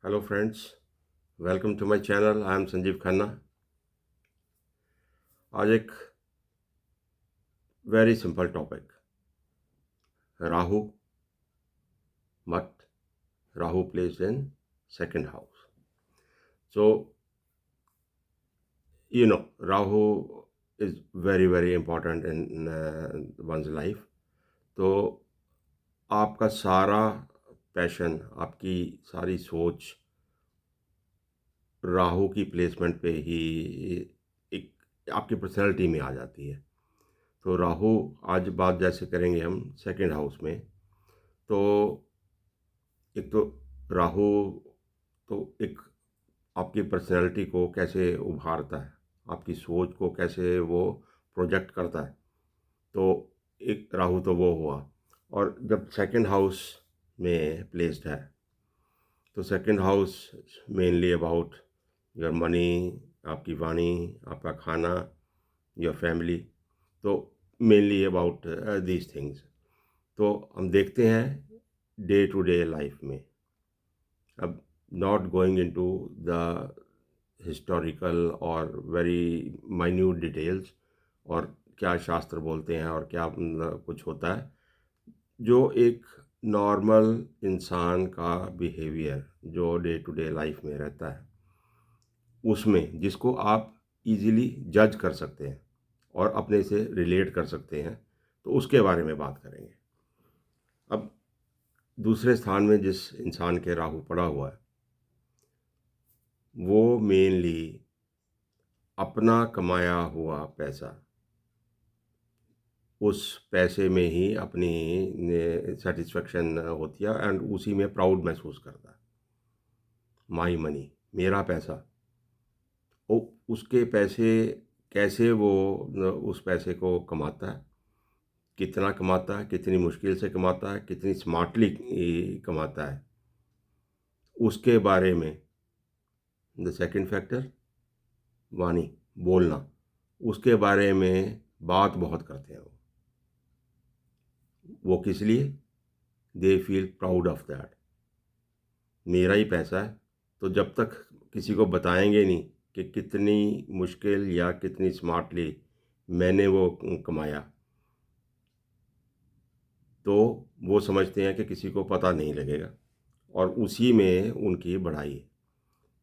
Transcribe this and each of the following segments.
Hello friends, welcome to my channel. I am Sanjeev Khanna. आज एक very simple topic, Rahu मत Rahu place in second house. So Rahu is very very important in one's life. तो आपका सारा passion, आपकी सारी सोच राहु की प्लेसमेंट पे ही एक आपकी पर्सनैलिटी में आ जाती है। तो राहु, आज बात जैसे करेंगे हम सेकंड हाउस में। तो एक तो राहु तो एक आपकी पर्सनैलिटी को कैसे उभारता है, आपकी सोच को कैसे वो प्रोजेक्ट करता है। तो एक राहु तो वो हुआ। और जब सेकंड हाउस में प्लेस्ड है तो second house mainly about your money, आपकी वाणी, आपका खाना, योर फैमिली। तो मेनली अबाउट दीज थिंग्स। तो हम देखते हैं डे टू डे लाइफ में, अब not going into the historical और वेरी माइन्यूट डिटेल्स और क्या शास्त्र बोलते हैं और क्या कुछ होता है, जो एक नॉर्मल इंसान का बिहेवियर जो डे टू डे लाइफ में रहता है, उसमें जिसको आप इजीली जज कर सकते हैं और अपने से रिलेट कर सकते हैं, तो उसके बारे में बात करेंगे। अब दूसरे स्थान में जिस इंसान के राहु पड़ा हुआ है, वो मेनली अपना कमाया हुआ पैसा, उस पैसे में ही अपनी सेटिस्फेक्शन होती है एंड उसी में प्राउड महसूस करता है। माई मनी, मेरा पैसा। वो उसके पैसे कैसे वो उस पैसे को कमाता है, कितना कमाता है, कितनी मुश्किल से कमाता है, कितनी स्मार्टली कमाता है, उसके बारे में द सेकंड फैक्टर, वाणी, बोलना, उसके बारे में बात बहुत करते हैं वो किस लिए? They feel proud of that. मेरा ही पैसा है, तो जब तक किसी को बताएंगे नहीं कि कितनी मुश्किल या कितनी स्मार्टली मैंने वो कमाया, तो वो समझते हैं कि किसी को पता नहीं लगेगा और उसी में उनकी बढ़ाई है।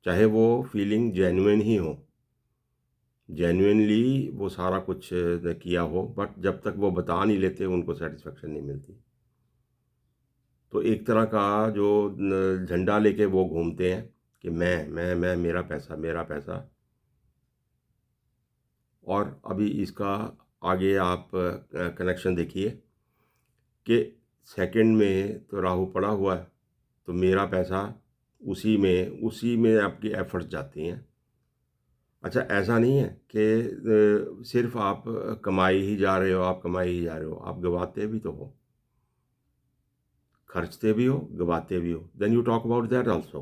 चाहे वो फीलिंग जेन्युइन ही हो, जेन्युइनली वो सारा कुछ किया हो, बट जब तक वो बता नहीं लेते उनको सेटिस्फेक्शन नहीं मिलती। तो एक तरह का जो झंडा लेके वो घूमते हैं कि मैं मेरा पैसा, मेरा पैसा। और अभी इसका आगे आप कनेक्शन देखिए कि सेकंड में तो राहु पड़ा हुआ है, तो मेरा पैसा, उसी में आपकी एफर्ट्स जाती हैं। अच्छा, ऐसा नहीं है कि सिर्फ आप कमाई ही जा रहे हो, आप कमाई ही जा रहे हो, आप गवाते भी तो हो, खर्चते भी हो, गवाते भी हो। Then you talk about that also.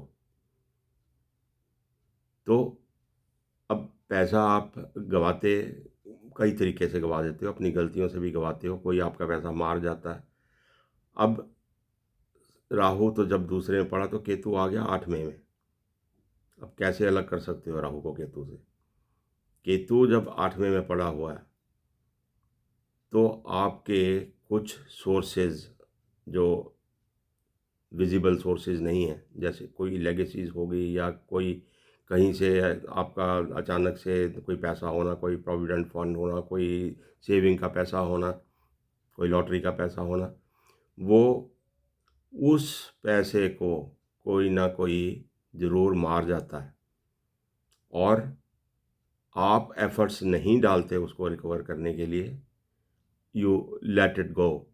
तो अब पैसा आप गवाते कई तरीके से गवा देते हो, अपनी गलतियों से भी गवाते हो, कोई आपका पैसा मार जाता है। अब राहु तो जब दूसरे में पड़ा तो केतु आ गया 8वें में। अब कैसे अलग कर सकते हो राहु को केतु से? केतु जब 8वें में पड़ा हुआ है तो आपके कुछ सोर्सेज जो विजिबल सोर्सेज नहीं है, जैसे कोई लेगेसीज होगी या कोई कहीं से आपका अचानक से कोई पैसा होना, कोई प्रोविडेंट फंड होना, कोई सेविंग का पैसा होना, कोई लॉटरी का पैसा होना, वो उस पैसे को कोई ना कोई ज़रूर मार जाता है और आप एफर्ट्स नहीं डालते उसको रिकवर करने के लिए। You let it go.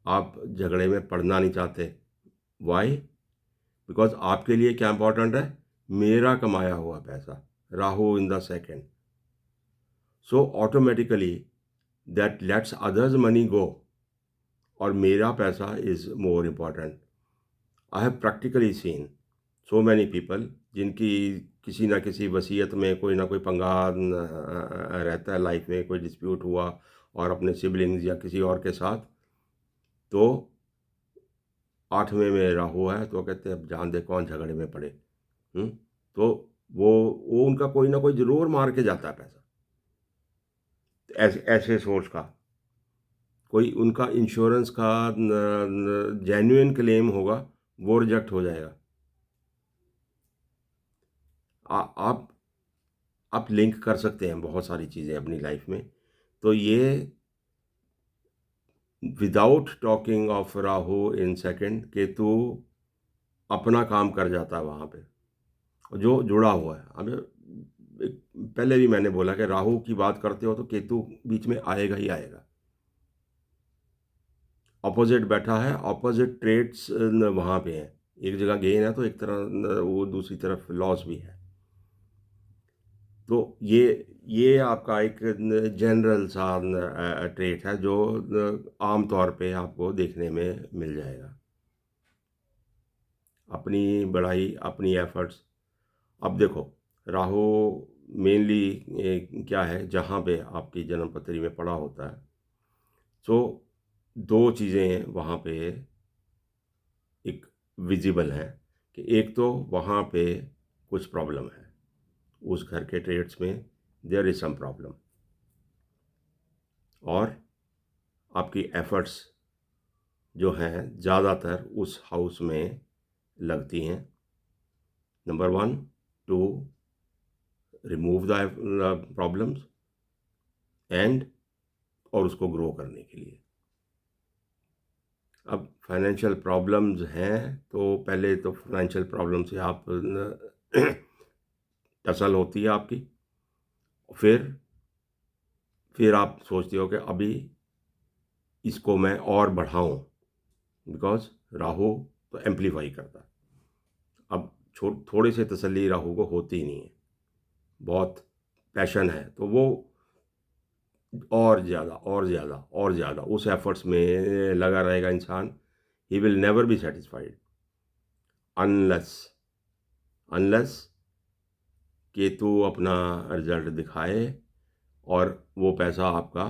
आप झगड़े में पड़ना नहीं चाहते। वाई? बिकॉज आपके लिए क्या इंपॉर्टेंट है? मेरा कमाया हुआ पैसा, Rahu in the second. So automatically that lets others money go और मेरा पैसा is more important. I have practically seen so many people जिनकी किसी ना किसी वसीयत में कोई ना कोई पंगा रहता है लाइफ में, कोई डिस्प्यूट हुआ और अपने सिबलिंग्स या किसी और के साथ, तो 8वें में राहु है तो कहते हैं अब जान दे कौन झगड़े में पड़े। तो वो उनका कोई ना कोई ज़रूर मार के जाता है पैसा। ऐसे ऐसे सोर्स का कोई उनका इंश्योरेंस का जेन्युइन क्लेम होगा, वो रिजेक्ट हो जाएगा। आ, आप लिंक कर सकते हैं बहुत सारी चीज़ें अपनी लाइफ में। तो ये without talking of Rahu in second, Ketu अपना काम कर जाता है वहाँ पे, जो जुड़ा हुआ है। हमें पहले भी मैंने बोला कि राहु की बात करते हो तो केतु बीच में आएगा ही आएगा। ऑपोजिट बैठा है, ऑपोजिट ट्रेड्स वहाँ पे हैं। एक जगह गेन है तो एक तरह वो दूसरी तरफ लॉस भी है। तो ये आपका एक जनरल सा ट्रेट है जो आम तौर पे आपको देखने में मिल जाएगा। अपनी बढ़ाई, अपनी एफर्ट्स। अब देखो, राहु मेनली क्या है, जहाँ पे आपकी जन्म पत्री में पड़ा होता है, तो दो चीज़ें वहाँ पे एक विजिबल हैं कि एक तो वहाँ पे कुछ प्रॉब्लम है, उस घर के ट्रेड्स में देयर इज़ सम प्रॉब्लम, और आपकी एफर्ट्स जो हैं ज़्यादातर उस हाउस में लगती हैं। Number one, to remove the problems and, और उसको ग्रो करने के लिए। अब फाइनेंशियल प्रॉब्लम्स हैं तो पहले तो फाइनेंशियल प्रॉब्लम से आप टसल होती है आपकी। फिर आप सोचते हो कि अभी इसको मैं और बढ़ाऊं, बिकॉज राहु तो एम्पलीफाई करता है। अब थोड़ी सी तसल्ली राहु को होती ही नहीं है, बहुत पैशन है तो वो और ज़्यादा और ज़्यादा और ज़्यादा उस एफर्ट्स में लगा रहेगा इंसान। He will never be satisfied unless unless Ketu अपना रिजल्ट दिखाए और वो पैसा आपका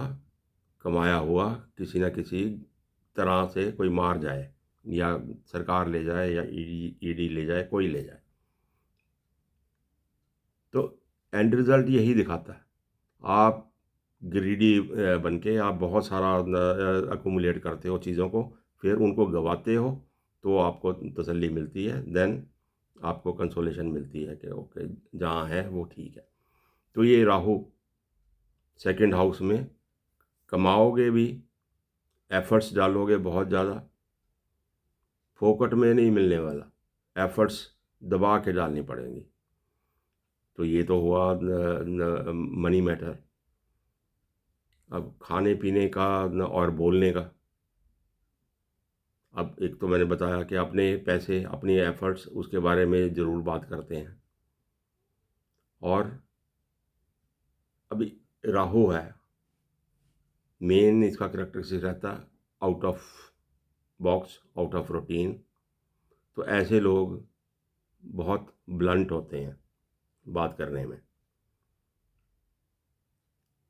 कमाया हुआ किसी न किसी तरह से कोई मार जाए, या सरकार ले जाए, या ईडी ले जाए, कोई ले जाए। तो एंड रिजल्ट यही दिखाता है। आप ग्रीडी बन के आप बहुत सारा अकुमुलेट करते हो चीज़ों को, फिर उनको गवाते हो तो आपको तसल्ली मिलती है, देन आपको कंसोलेशन मिलती है कि ओके जहाँ है वो ठीक है। तो ये राहु सेकंड हाउस में, कमाओगे भी, एफर्ट्स डालोगे बहुत ज़्यादा, फोकट में नहीं मिलने वाला, एफर्ट्स दबा के डालनी पड़ेंगी। तो ये तो हुआ मनी मैटर। अब खाने पीने का और बोलने का। अब एक तो मैंने बताया कि अपने पैसे, अपनी एफर्ट्स, उसके बारे में ज़रूर बात करते हैं। और अभी राहु है, मेन इसका करेक्टरिस्टिक रहता है out of box, out of routine. तो ऐसे लोग बहुत ब्लंट होते हैं बात करने में,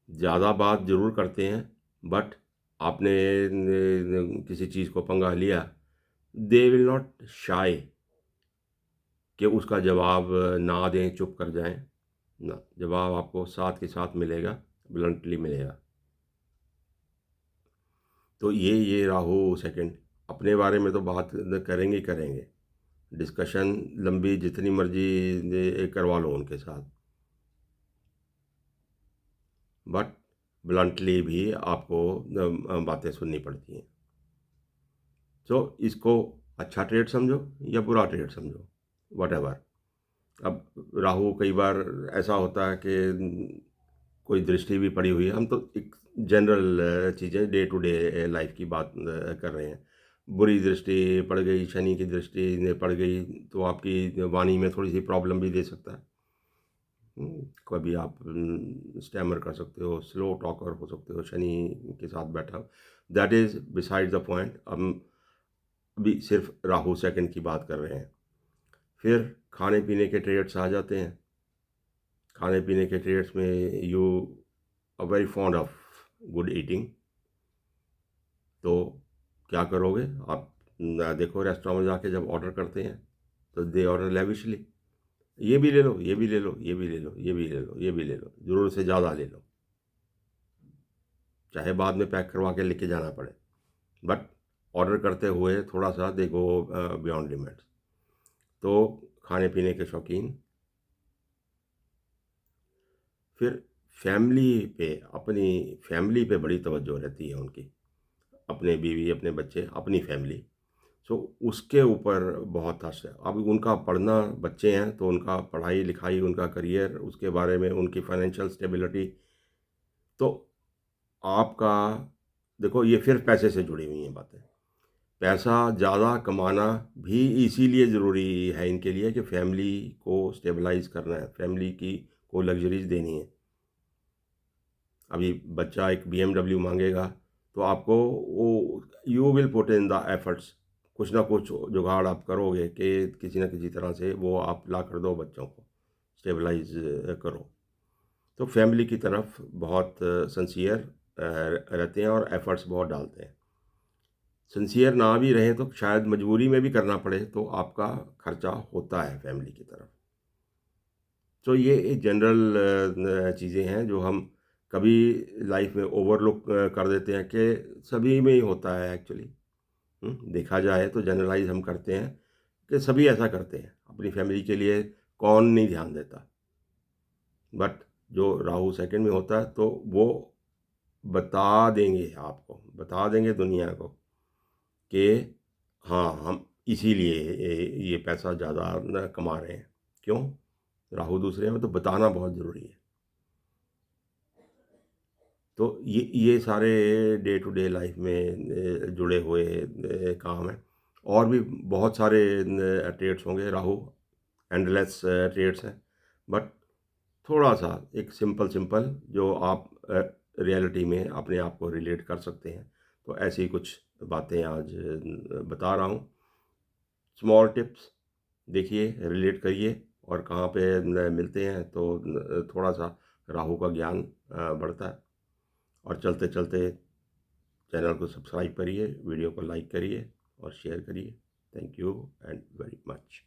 ज़्यादा बात ज़रूर करते हैं, बट आपने किसी चीज़ को पंगा लिया, दे विल नॉट शाय कि उसका जवाब ना दें, चुप कर जाएं। ना, जवाब आपको साथ के साथ मिलेगा, ब्लंटली मिलेगा। तो ये राहु सेकंड, अपने बारे में तो बात करेंगे ही करेंगे, डिस्कशन लंबी जितनी मर्जी करवा लो उनके साथ, बट ब्लंटली भी आपको बातें सुननी पड़ती हैं। तो इसको अच्छा ट्रेड समझो या बुरा ट्रेड समझो, वट। अब राहु कई बार ऐसा होता है कि कोई दृष्टि भी पड़ी हुई है, हम तो एक जनरल चीज़ें डे टू डे लाइफ की बात कर रहे हैं। बुरी दृष्टि पड़ गई, शनि की दृष्टि ने पड़ गई तो आपकी वाणी में थोड़ी सी प्रॉब्लम भी दे सकता है। कभी आप स्टैमर कर सकते हो, स्लो टॉकर हो सकते हो, शनि के साथ बैठा। That is beside the point. हम अभी सिर्फ राहु सेकंड की बात कर रहे हैं। फिर खाने पीने के ट्रेड्स आ जाते हैं। खाने पीने के ट्रेड्स में you are very fond of good eating. तो क्या करोगे आप, देखो रेस्टोरेंट में जाके जब ऑर्डर करते हैं तो दे ऑर्डर लेविशली, ये भी ले लो, ये भी ले लो, ये भी ले लो, ये भी ले लो, ये भी ले लो, ज़रूरत से ज़्यादा ले लो, चाहे बाद में पैक करवा के लेके जाना पड़े, बट ऑर्डर करते हुए थोड़ा-सा दे गो बियॉन्ड लिमिट्स। तो खाने-पीने के शौकीन, फिर फैमिली पे, अपनी फैमिली पे बड़ी तवज्जो रहती है उनकी, अपने बीवी, अपने बच्चे, अपनी फैमिली। सो उसके ऊपर बहुत हर्ष है। अब उनका पढ़ना, बच्चे हैं तो उनका पढ़ाई-लिखाई, उनका करियर, उसके बारे में उनकी फाइनेंशियल स्टेबिलिटी, तो आपका देखो ये फिर पैसे से जुड़ी हुई हैं बातें। पैसा ज़्यादा कमाना भी इसीलिए ज़रूरी है इनके लिए कि फैमिली को स्टेबलाइज़ करना है, फैमिली की को लग्ज़रीज़ देनी है। अभी बच्चा एक बीएमडब्ल्यू माँगेगा, तो आपको वो you will put in the efforts, कुछ ना कुछ जुगाड़ आप करोगे कि किसी न किसी तरह से वो आप ला कर दो बच्चों को, स्टेबलाइज़ करो। तो फैमिली की तरफ बहुत सिंसियर रहते हैं और एफर्ट्स बहुत डालते हैं। सिंसियर ना भी रहें तो शायद मजबूरी में भी करना पड़े, तो आपका खर्चा होता है फैमिली की तरफ। तो ये जनरल चीज़ें हैं जो हम कभी लाइफ में ओवरलुक कर देते हैं कि सभी में ही होता है एक्चुअली। देखा जाए तो जनरलाइज़ हम करते हैं कि सभी ऐसा करते हैं। अपनी फैमिली के लिए कौन नहीं ध्यान देता। बट जो राहु सेकंड में होता है तो वो बता देंगे आपको, बता देंगे दुनिया को कि हाँ, हम इसीलिए ये पैसा ज़्यादा न कमा रहे हैं। क्यों? राहु दूसरे में, तो बताना बहुत ज़रूरी है। तो ये सारे डे टू डे लाइफ में जुड़े हुए काम हैं। और भी बहुत सारे ट्रेड्स होंगे, राहु एंडलेस ट्रेड्स हैं, बट थोड़ा-सा एक सिंपल सिंपल जो आप रियलिटी में अपने आप को रिलेट कर सकते हैं। तो ऐसी कुछ बातें आज बता रहा हूँ। स्मॉल टिप्स देखिए, रिलेट करिए और कहाँ पे न मिलते हैं तो थोड़ा-सा राहु का ज्ञान बढ़ता है। और चलते-चलते चैनल को सब्सक्राइब करिए, वीडियो को लाइक करिए और शेयर करिए। Thank you and very much.